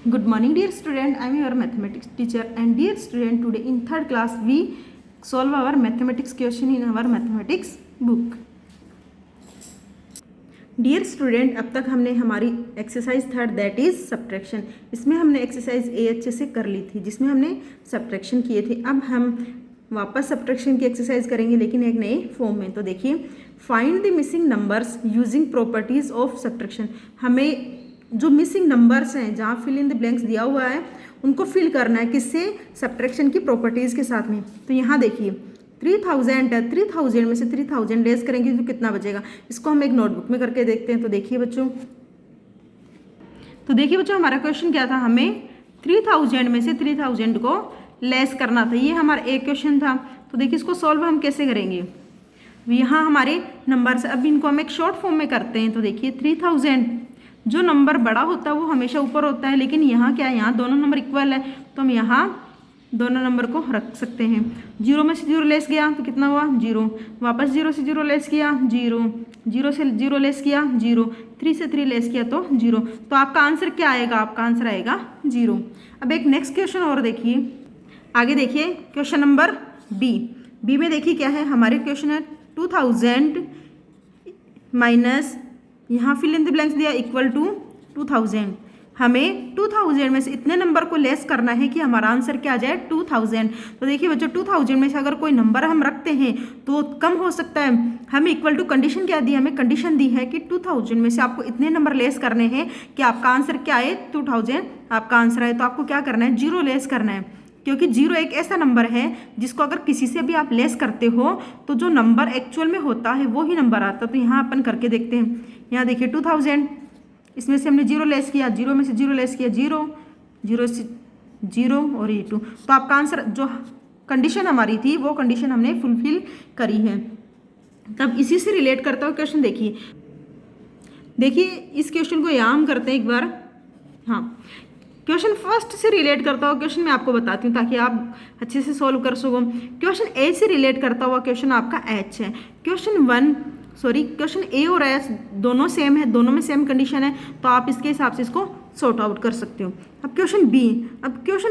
Good morning, dear student. I am your mathematics teacher. And dear student, today in third class we solve our mathematics question in our mathematics book. Dear student, अब तक हमने हमारी exercise third that is subtraction, इसमें हमने exercise ए अच्छे से कर ली थी जिसमें हमने सब्ट्रैक्शन किए थे। अब हम वापस सब्ट्रैक्शन की एक्सरसाइज करेंगे लेकिन एक नए फॉर्म में। तो देखिए, find the missing numbers using properties of subtraction. हमें जो मिसिंग नंबर्स हैं, जहाँ फिल इन द ब्लैंक्स दिया हुआ है, उनको फिल करना है किससे? सब्ट्रैक्शन की प्रॉपर्टीज के साथ में। तो यहाँ देखिए 3000 है, 3000 में से 3000 लेस करेंगे तो कितना बचेगा? इसको हम एक नोटबुक में करके देखते हैं। तो देखिए बच्चों हमारा क्वेश्चन क्या था? हमें 3000 में से 3000 को लेस करना था। ये हमारा एक क्वेश्चन था। तो देखिए इसको सॉल्व हम कैसे करेंगे? यहाँ हमारे नंबर्स, अब इनको हम एक शॉर्ट फॉर्म में करते हैं। तो देखिए 3000, जो नंबर बड़ा होता है वो हमेशा ऊपर होता है, लेकिन यहाँ क्या है? यहाँ दोनों नंबर इक्वल है तो हम यहाँ दोनों नंबर को रख सकते हैं। 0 में से 0 लेस किया तो कितना हुआ? 0। वापस 0 से 0 लेस किया 0, 0 से 0 लेस किया 0, 3 से 3 लेस किया तो 0। तो आपका आंसर क्या आएगा? आपका आंसर आएगा 0। अब एक नेक्स्ट क्वेश्चन और देखिए, आगे देखिए क्वेश्चन नंबर बी में देखिए क्या है हमारे क्वेश्चन है 2000 माइनस, यहाँ फिल इन द ब्लैंक्स दिया इक्वल टू 2000। हमें 2000 में से इतने नंबर को लेस करना है कि हमारा आंसर क्या आ जाए? 2000। तो देखिए बच्चों 2000 में से अगर कोई नंबर हम रखते हैं तो कम हो सकता है। हमें इक्वल टू कंडीशन क्या दी? हमें कंडीशन दी है कि 2000 में से आपको इतने नंबर लेस करने हैं कि आपका आंसर क्या आए? 2000 आपका आंसर आए। तो आपको क्या करना है? 0 लेस करना है, क्योंकि 0 एक ऐसा नंबर है जिसको अगर किसी से भी आप लेस करते हो तो जो नंबर एक्चुअल में होता है वो ही नंबर आता है। तो यहाँ अपन करके देखते हैं। यहाँ देखिए 2000, इसमें से हमने 0 लेस किया, 0 में से 0 लेस किया 0, 0 से 0 और ये 2। तो आपका आंसर, जो कंडीशन हमारी थी वो कंडीशन हमने फुलफिल करी है। तब इसी से रिलेट करता हुआ क्वेश्चन देखिए इस क्वेश्चन को यहाँ हम करते हैं एक बार। हाँ, क्वेश्चन फर्स्ट से रिलेट करता हुआ क्वेश्चन मैं आपको बताती हूँ ताकि आप अच्छे से सॉल्व कर सको। क्वेश्चन ए से रिलेट करता हुआ क्वेश्चन आपका एच है। क्वेश्चन ए और एच दोनों सेम है, दोनों में सेम कंडीशन है, तो आप इसके हिसाब से इसको सॉर्ट आउट कर सकते हो। अब क्वेश्चन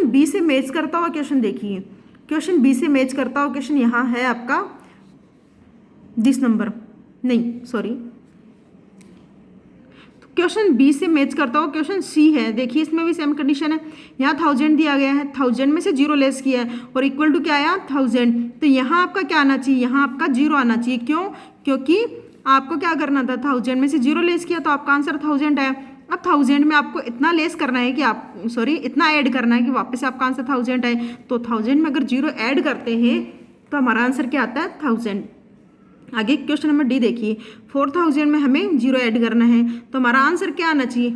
बी से मैच करता हुआ क्वेश्चन देखिए। क्वेश्चन बी से मैच करता हुआ क्वेश्चन यहाँ है आपका दिस नंबर, नहीं सॉरी, क्वेश्चन बी से मैच करता हुआ क्वेश्चन सी है। देखिए इसमें भी सेम कंडीशन है। यहाँ 1000 दिया गया है, 1000 में से 0 लेस किया है और इक्वल टू क्या आया? 1000। तो यहाँ आपका क्या आना चाहिए? यहाँ आपका 0 आना चाहिए। क्यों? क्योंकि आपको क्या करना था? 1000 में से 0 लेस किया तो आपका आंसर 1000 आया। अब 1000 में आपको इतना लेस करना है कि इतना ऐड करना है कि वापस आपका आंसर 1000 आए। तो 1000 में अगर 0 ऐड करते हैं तो हमारा आंसर क्या आता है? 1000। आगे क्वेश्चन नंबर डी देखिए, 4000 में हमें 0 ऐड करना है तो हमारा आंसर क्या आना चाहिए?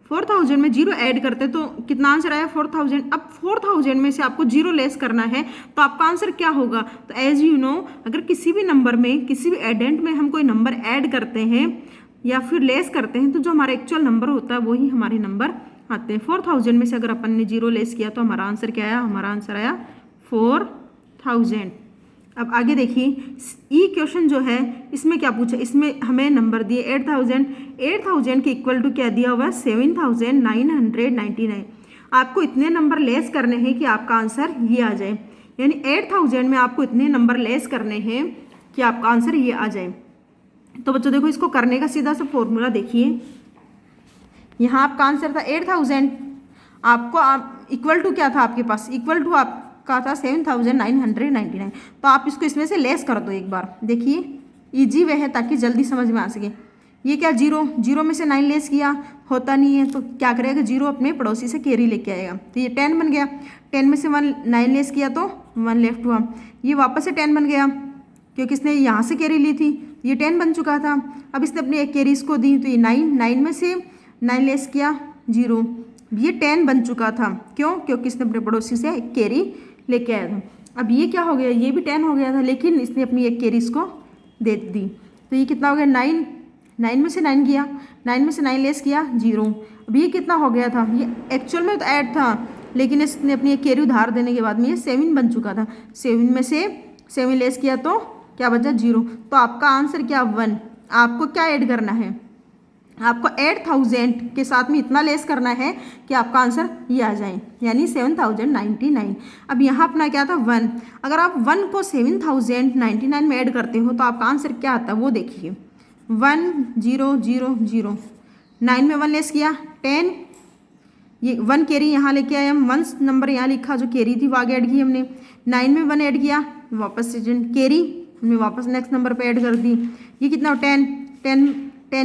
4000 में 0 ऐड करते तो कितना आंसर आया? 4000। अब 4000 में से आपको 0 लेस करना है तो आपका आंसर क्या होगा? तो एज यू नो, अगर किसी भी नंबर में, किसी भी एडेंट में हम कोई नंबर ऐड करते हैं या फिर लेस करते हैं तो जो हमारा एक्चुअल नंबर होता है वही हमारे नंबर आते हैं। 4000 में से अगर अपन ने 0 लेस किया तो हमारा आंसर क्या आया? हमारा आंसर आया 4000। अब आगे देखिए ई क्वेश्चन जो है इसमें क्या पूछा? इसमें हमें नंबर दिए 8000 के इक्वल टू क्या दिया हुआ है? 7999। आपको इतने नंबर लेस करने हैं कि आपका आंसर ये आ जाए, यानी 8000 में आपको इतने नंबर लेस करने हैं कि आपका आंसर ये आ जाए। तो बच्चों देखो इसको करने का सीधा सा फॉर्मूला देखिए। यहाँ आपका आंसर था 8000, आपको इक्वल टू क्या था आपके पास? इक्वल टू आप का था 7999। तो आप इसको इसमें से लेस कर दो एक बार। देखिए इजी वे है ताकि जल्दी समझ में आ सके। ये क्या 0 में से 9 लेस किया, होता नहीं है तो क्या करेगा? 0 अपने पड़ोसी से कैरी लेके आएगा तो ये 10 बन गया। 10 में से 9 लेस किया तो 1 लेफ्ट हुआ। ये वापस से 10 बन गया क्योंकि इसने यहाँ से कैरी ली थी, ये 10 बन चुका था। अब इसने अपनी एक कैरी इसको दी तो ये 9 में से 9 लेस किया 0, ये 10 बन चुका था। क्यों? क्योंकि इसने अपने पड़ोसी से एक कैरी लेके आया था। अब ये क्या हो गया? ये भी 10 हो गया था लेकिन इसने अपनी एक कैरी इसको दे दी तो ये कितना हो गया? 9 में से 9 किया, 9 में से 9 लेस किया 0। अब ये कितना हो गया था? ये एक्चुअल में तो ऐड था लेकिन इसने अपनी एक कैरी उधार देने के बाद में ये 7 बन चुका था। 7 में से 7 लेस किया तो क्या बचा? 0। तो आपका आंसर क्या? 1। आपको क्या ऐड करना है? आपको 8000 के साथ में इतना लेस करना है कि आपका आंसर ये आ जाए, यानी 7099। अब यहाँ अपना क्या था 1, अगर आप 1 को 7099 में ऐड करते हो तो आपका आंसर क्या आता है वो देखिए, 1000, 9 में 1 लेस किया 10, ये 1 कैरी यहाँ लेके आए हम, 1 नंबर यहाँ लिखा जो कैरी थी वो आगे ऐड की हमने, 9 में 1 ऐड किया वापस से कैरी हमने वापस नेक्स्ट नंबर पे ऐड कर दी, ये कितना 10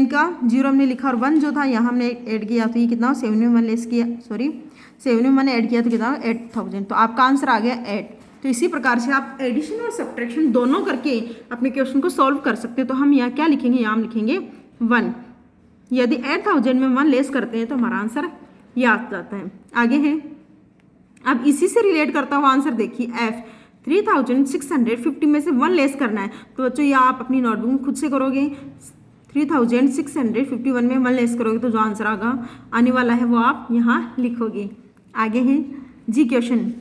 का 0 हमने लिखा और 1 जो था यहाँ हमने ऐड किया तो ये कितना 7 में 1 लेस किया, 7 में 1 ऐड किया तो कितना 8000, तो आपका आंसर आ गया 8। तो इसी प्रकार से आप एडिशन और सब्ट्रैक्शन दोनों करके अपने क्वेश्चन को सॉल्व कर सकते हैं। तो हम यहाँ क्या लिखेंगे, यहाँ हम लिखेंगे 1, यदि 8000 में 1 लेस करते हैं तो हमारा आंसर ये आ जाता है। आगे है, अब इसी से रिलेट करता हुआ आंसर देखिए F 3650 में से 1 लेस करना है। तो बच्चों ये आप अपनी नोटबुक में खुद से करोगे, 3651 में 1 लेस करोगे तो जो आंसर आने वाला है वो आप यहाँ लिखोगे। आगे है जी क्वेश्चन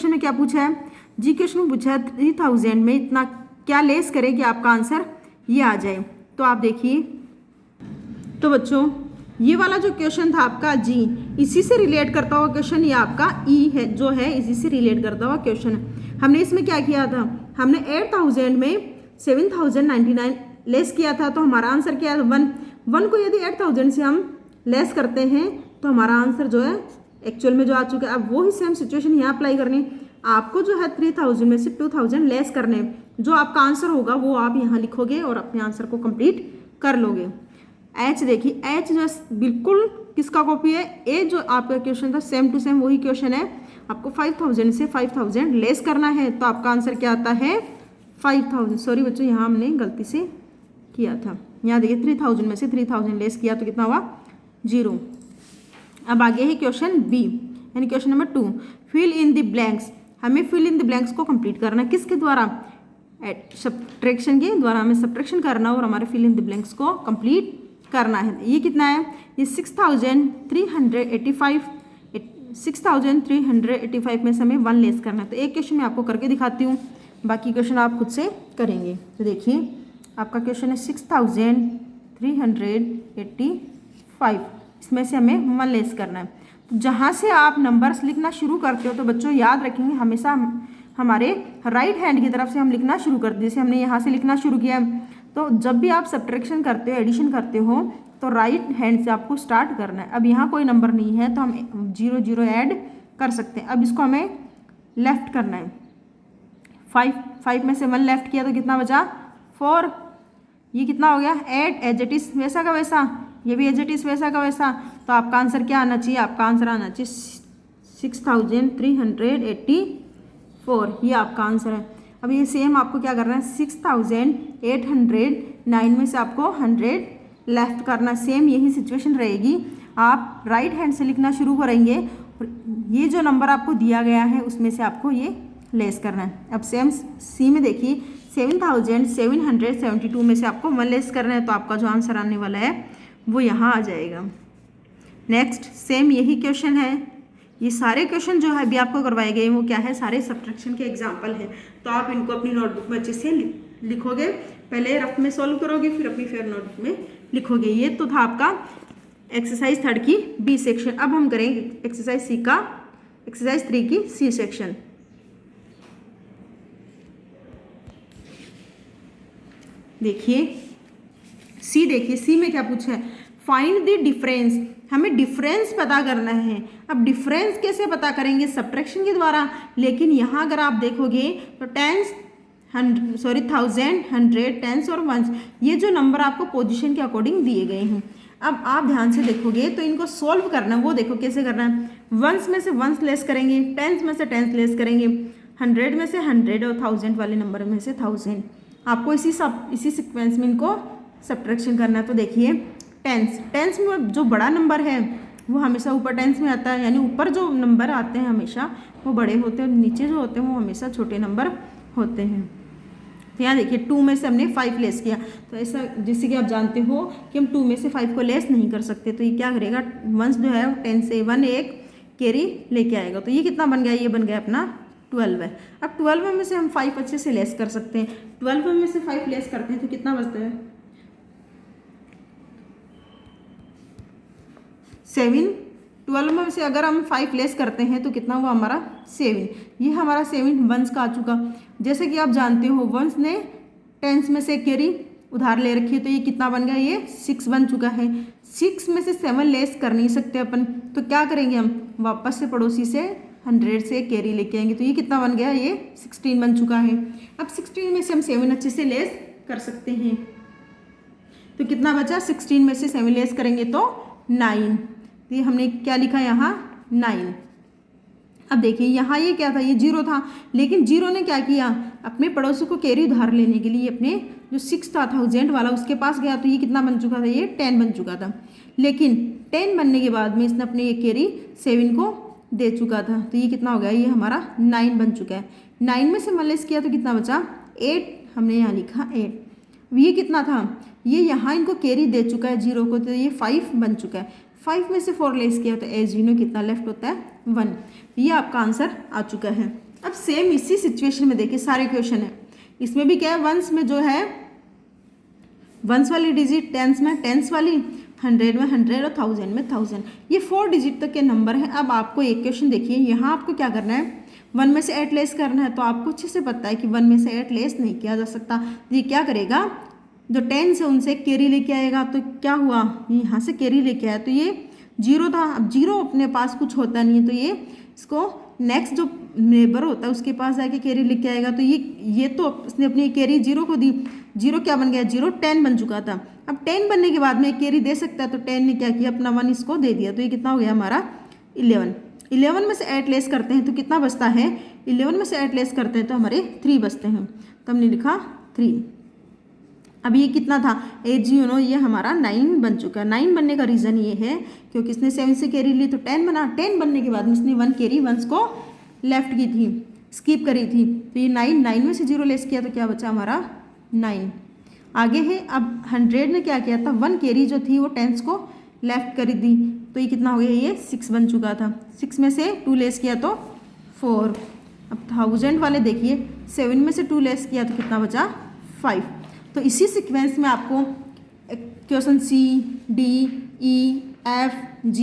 में क्या पूछा है, जी क्वेश्चन में पूछा है 3000 में इतना क्या लेस करे कि आपका आंसर ये आ जाए। तो आप देखिए, तो बच्चों ये वाला जो क्वेश्चन था आपका जी, इसी से रिलेट करता हुआ क्वेश्चन, ये आपका ई है जो है इसी से रिलेट करता हुआ क्वेश्चन है। हमने इसमें क्या किया था, हमने 8000 में 7099 लेस किया था तो हमारा आंसर क्या है 1 को यदि 8000 से हम लेस करते हैं तो हमारा आंसर जो है एक्चुअल में जो आ चुका है। अब वो ही सेम सिचुएशन यहाँ अप्लाई करनी, आपको जो है 3000 में से 2000 लेस करने, जो आपका आंसर होगा वो आप यहाँ लिखोगे और अपने आंसर को कंप्लीट कर लोगे। एच देखिए, एच जो बिल्कुल किसका कॉपी है, ए जो आपका क्वेश्चन था सेम टू सेम वही क्वेश्चन है। आपको 5000 से 5000 लेस करना है तो आपका आंसर क्या आता है 5000। सॉरी बच्चों यहाँ हमने गलती से किया था, यहाँ देखिए 3000 में से 3000 लेस किया तो कितना हुआ 0। अब आगे है क्वेश्चन बी, यानी question number 2, fill in the blanks. हमें फिल इन द ब्लैंक्स को कंप्लीट करना है किसके द्वारा, सब्ट्रैक्शन के द्वारा हमें सब्ट्रैक्शन करना और हमारे फिल इन द ब्लैंक्स को कंप्लीट करना है। ये कितना है, ये 6385 में से हमें 1 लेस करना है। तो एक क्वेश्चन मैं आपको करके दिखाती हूँ, बाकी क्वेश्चन आप खुद से करेंगे। तो देखिए आपका क्वेश्चन है 6385, इसमें से हमें 1 लेस करना है। तो जहाँ से आप नंबर्स लिखना शुरू करते हो तो बच्चों याद रखेंगे हमेशा हमारे राइट हैंड की तरफ से हम लिखना शुरू करते हैं। जैसे हमने यहाँ से लिखना शुरू किया, तो जब भी आप सब्ट्रैक्शन करते हो, एडिशन करते हो तो राइट हैंड से आपको स्टार्ट करना है। अब यहाँ कोई नंबर नहीं है तो हम 0 ऐड कर सकते हैं। अब इसको हमें लेफ्ट करना है, 5 में से 1 लेफ्ट किया तो कितना बचा 4, ये कितना हो गया 8, एज इट इज वैसा का वैसा, ये भी एज इट इज वैसा का वैसा। तो आपका आंसर क्या आना चाहिए, आपका आंसर आना चाहिए 6384, ये आपका आंसर है। अब ये सेम आपको क्या करना है 6809 में से आपको 100 लेफ्ट करना, सेम यही सिचुएशन रहेगी। आप राइट हैंड से लिखना शुरू करेंगे और ये जो नंबर आपको दिया गया है उसमें से आपको ये लेस करना है। अब सेम सी में देखिए 7772 में से आपको 1 लेस करना है तो आपका जो आंसर आने वाला है वो यहाँ आ जाएगा। नेक्स्ट सेम यही क्वेश्चन है, ये सारे क्वेश्चन जो है अभी आपको करवाए गए वो क्या है, सारे सब्ट्रैक्शन के एग्जाम्पल हैं। तो आप इनको अपनी नोटबुक में अच्छे से लिखोगे, पहले रफ में सॉल्व करोगे फिर अपनी फेयर नोटबुक में लिखोगे। ये तो था आपका एक्सरसाइज 3 की बी सेक्शन। अब हम करेंगे एक्सरसाइज 3 की सी सेक्शन। देखिए सी में क्या पूछा है, फाइंड द डिफरेंस। हमें डिफरेंस पता करना है। अब डिफरेंस कैसे पता करेंगे, सब्ट्रैक्शन के द्वारा। लेकिन यहाँ अगर आप देखोगे तो 1000, 100, टेंस और वंस, ये जो नंबर आपको पोजीशन के अकॉर्डिंग दिए गए हैं। अब आप ध्यान से देखोगे तो इनको सॉल्व करना है, वो देखो कैसे करना है। वंस में से वंस लेस करेंगे, टेंस में से टेंस लेस करेंगे, 100 में से 100 और 1000 वाले नंबर में से 1000। आपको इसी सीक्वेंस में इनको सब्ट्रैक्शन करना है। तो देखिए टेंस में जो बड़ा नंबर है वो हमेशा ऊपर टेंस में आता है, यानी ऊपर जो नंबर आते हैं हमेशा वो बड़े होते हैं और नीचे जो होते हैं वो हमेशा छोटे नंबर होते हैं। तो यहाँ देखिए 2 में से हमने 5 लेस किया, तो ऐसा जैसे कि आप जानते हो कि हम 2 में से 5 को लेस नहीं कर सकते। तो ये क्या करेगा, वंस जो है 10 से 1 एक कैरी लेके आएगा। तो ये कितना बन गया, ये बन गया अपना 12 है। अब 12 में से हम 5 अच्छे से लेस कर सकते हैं। 12 में से 5 लेस करते हैं तो कितना बचता है 7, 12 में से अगर हम 5 लेस करते हैं तो कितना हुआ हमारा 7। ये हमारा 7 वंस का आ चुका। जैसे कि आप जानते हो वंस ने टेंस में से कैरी उधार ले रखी है, तो ये कितना बन गया, ये 6 बन चुका है। 6 में से 7 लेस कर नहीं सकते अपन, तो क्या करेंगे हम, वापस से पड़ोसी से 100 से कैरी लेके आएंगे, तो ये कितना बन गया, ये 16 बन चुका है। अब 16 में से हम 7 अच्छे से लेस कर सकते हैं, तो कितना बचा, 16 में से 7 लेस करेंगे तो 9। तो ये हमने क्या लिखा यहाँ 9। अब देखिए यहाँ ये क्या था, ये 0 था, लेकिन 0 ने क्या किया, अपने पड़ोसी को कैरी उधार लेने के लिए अपने जो 6000 वाला उसके पास गया, तो ये कितना बन चुका था, ये 10 बन चुका था। लेकिन 10 बनने के बाद में इसने अपने ये कैरी 7 को दे चुका था, तो ये कितना हो गया, ये हमारा 9 बन चुका है। 9 में से माइनस किया तो कितना बचा, 8। हमने यहाँ लिखा 8। ये कितना था, ये यहाँ इनको कैरी दे चुका है 0 को, तो ये 5 बन चुका है। 5 में से 4 लेस किया तो एज यू नो कितना लेफ्ट होता है, 1। ये आपका आंसर आ चुका है। अब सेम इसी सिचुएशन में देखिए सारे क्वेश्चन है, इसमें भी क्या है, वंस में जो है वंस वाली डिजिट, टेंस में टेंस वाली, 100 में 100 और 1000 में 1000, ये 4 डिजिट तक के नंबर हैं। अब आपको एक क्वेश्चन देखिए, यहाँ आपको क्या करना है, 1 में से 8 लेस करना है, तो आपको अच्छे से पता है कि 1 में से 8 लेस नहीं किया जा सकता। तो ये क्या करेगा, जो 10 है उनसे कैरी लेके आएगा, तो क्या हुआ, यहाँ से कैरी लेके आया, तो ये 0 था। अब 0 अपने पास कुछ होता नहीं है, तो ये इसको नेक्स्ट जो नेबर होता है उसके पास जाके कैरी लेके आएगा, तो ये तो इसने अपनी कैरी 0 को दी, 0 क्या बन गया, 0 10 बन चुका था। अब 10 बनने के बाद में कैरी दे सकता है, तो 10 ने क्या किया, अपना 1 इसको दे दिया, तो ये कितना हो गया हमारा 11। 11 में से 8 लेस करते हैं तो कितना बचता है, 11 में से 8 लेस करते हैं तो हमारे 3 बचते हैं, तो हमने लिखा 3। अब ये कितना था, एज यू नो ये हमारा 9 बन चुका है। 9 बनने का रीज़न ये है क्योंकि इसने 7 से कैरी ली तो 10 बना, 10 बनने के बाद में इसने 1 कैरी वंस को लेफ्ट की थी, स्किप करी थी, तो ये 9 में से 0 लेस किया तो क्या बचा हमारा 9। आगे है, अब 100 ने क्या किया था, 1 कैरी जो थी वो 10 को लेफ्ट करी दी, तो ये कितना हो गया, ये 6 बन चुका था। 6 में से 2 लेस किया तो 4। अब 1000 वाले देखिए, 7 में से 2 लेस किया तो कितना बचा 5। तो इसी सीक्वेंस में आपको question C, D, E, F, G,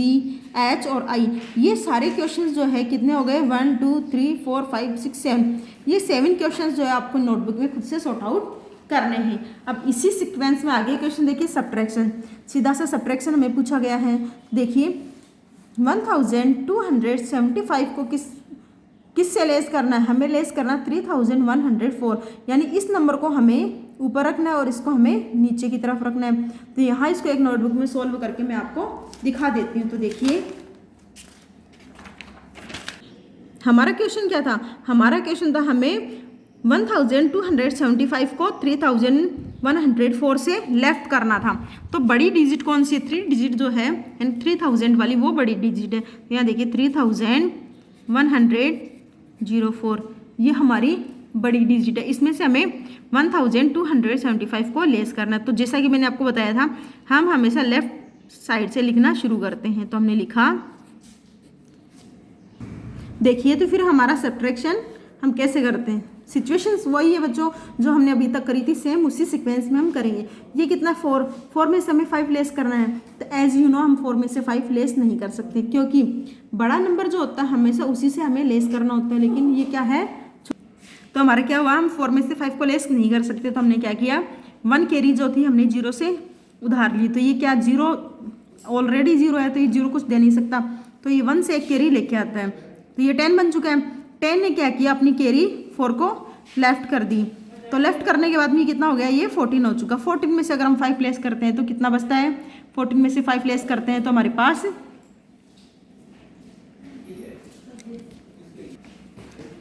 H और I, ये सारे क्वेश्चंस जो है कितने हो गए, 1 2 3 4 5 6 7, ये 7 क्वेश्चंस जो है आपको नोटबुक में खुद से सॉर्ट आउट करने हैं। अब इसी सीक्वेंस में आगे क्वेश्चन देखिए, सब्ट्रैक्शन, सीधा सा सब्ट्रैक्शन हमें पूछा गया है। देखिए 1275 को किससे लेस करना है, हमें लेस करना 3104, यानी इस नंबर को हमें ऊपर रखना है और इसको हमें नीचे की तरफ रखना है। तो यहाँ इसको एक नोटबुक में सॉल्व करके मैं आपको दिखा देती हूँ। तो देखिए हमारा क्वेश्चन क्या था, हमारा क्वेश्चन था हमें 1275 को 3104 से लेफ्ट करना था। तो बड़ी डिजिट कौन सी, 3 डिजिट जो है यानी 3000 वाली वो बड़ी डिजिट है। तो यहाँ देखिए 3104 ये हमारी बड़ी डिजिट है, इसमें से हमें 1275 को लेस करना है। तो जैसा कि मैंने आपको बताया था, हम हमेशा लेफ्ट साइड से लिखना शुरू करते हैं। तो हमने लिखा, देखिए तो फिर हमारा सब्ट्रैक्शन हम कैसे करते हैं, सिचुएशंस वही है बच्चों जो हमने अभी तक करी थी, सेम उसी सीक्वेंस में हम करेंगे। ये कितना 4 में से हमें 5 लेस करना है, तो एज यू नो हम 4 में से 5 लेस नहीं कर सकते क्योंकि बड़ा नंबर जो होता है हमेशा उसी से हमें लेस करना होता है, लेकिन ये क्या है, तो हमारा क्या हुआ, हम 4 में से 5 को लेस नहीं कर सकते। तो हमने क्या किया, 1 कैरी जो थी हमने 0 से उधार ली, तो ये क्या 0 ऑलरेडी 0 है तो ये 0 कुछ दे नहीं सकता, तो ये 1 से एक कैरी लेके आता है, तो ये 10 बन चुका है। 10 ने क्या किया, अपनी कैरी 4 को लेफ्ट कर दी, तो लेफ्ट करने के बाद में कितना हो गया, ये 14 हो चुका। 14 में से अगर हम 5 लेस करते हैं तो कितना बचता है, 14 में से 5 लेस करते हैं तो हमारे पास,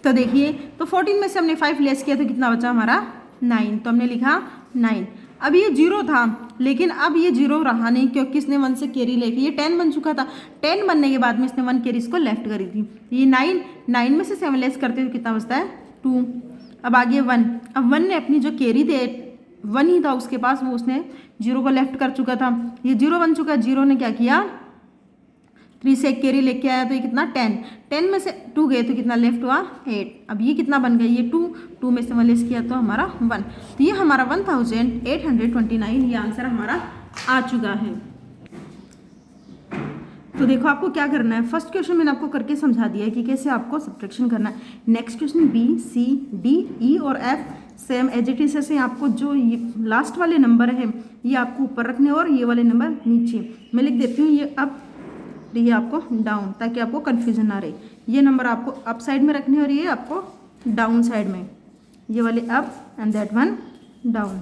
तो देखिए तो 14 में से हमने 5 लेस किया तो कितना बचा हमारा 9, तो हमने लिखा 9। अब ये 0 था लेकिन अब ये 0 रहा नहीं क्योंकि इसने 1 से कैरी लेके ये 10 बन चुका था। 10 बनने के बाद में इसने 1 कैरी इसको लेफ्ट करी थी, ये 9 में से 7 लेस करते तो कितना बचता है 2। अब आगे 1, अब 1 ने अपनी जो कैरी दे 1 ही था उसके पास, वो उसने 0 को लेफ्ट कर चुका था, ये 0 बन चुका। 0 ने क्या किया, 3 से एक कैरी लेके आया तो ये कितना 10 में से 2 गए तो कितना लेफ्ट हुआ 8। अब ये कितना बन गया, ये 2 में से 1 लेस किया तो हमारा 1, तो ये हमारा 1829 ये आंसर हमारा आ चुका है। तो देखो आपको क्या करना है, फर्स्ट क्वेश्चन मैंने आपको करके समझा दिया है कि कैसे आपको सब्ट्रैक्शन करना है। Next question B, C, D, E और F same as it is ऐसे आपको जो ये लास्ट वाले नंबर है ये आपको ऊपर रखने और ये वाले नंबर नीचे। मैं लिख देती हूँ ये अप, ये आपको डाउन, ताकि आपको कन्फ्यूजन ना रहे। ये नंबर आपको अप साइड में रखने और ये आपको डाउन साइड में, ये वाले up and that one down,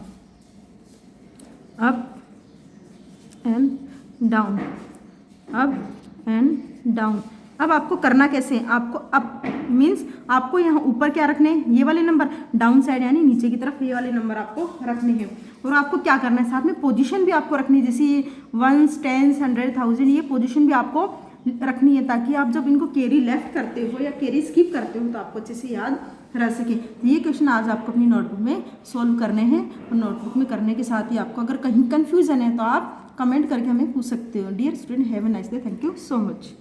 up and down, up and down. अब आपको करना कैसे है, आपको अप मीन्स आपको यहाँ ऊपर क्या रखने हैं, ये वाले नंबर, डाउन साइड यानी नीचे की तरफ ये वाले नंबर आपको रखने हैं। और आपको क्या करना है, साथ में पोजीशन भी आपको रखनी है, जैसे ये 1s, 10s, 100, 1000 ये पोजीशन भी आपको रखनी है, ताकि आप जब इनको कैरी लेफ्ट करते हो या कैरी स्किप करते हो तो आपको अच्छे से याद रह सके। तो ये क्वेश्चन आज आपको अपनी नोटबुक में सॉल्व करने हैं, और नोटबुक में करने के साथ ही आपको अगर कहीं कन्फ्यूजन है तो आप कमेंट करके हमें पूछ सकते हो। Dear student, have a nice day, thank you so much.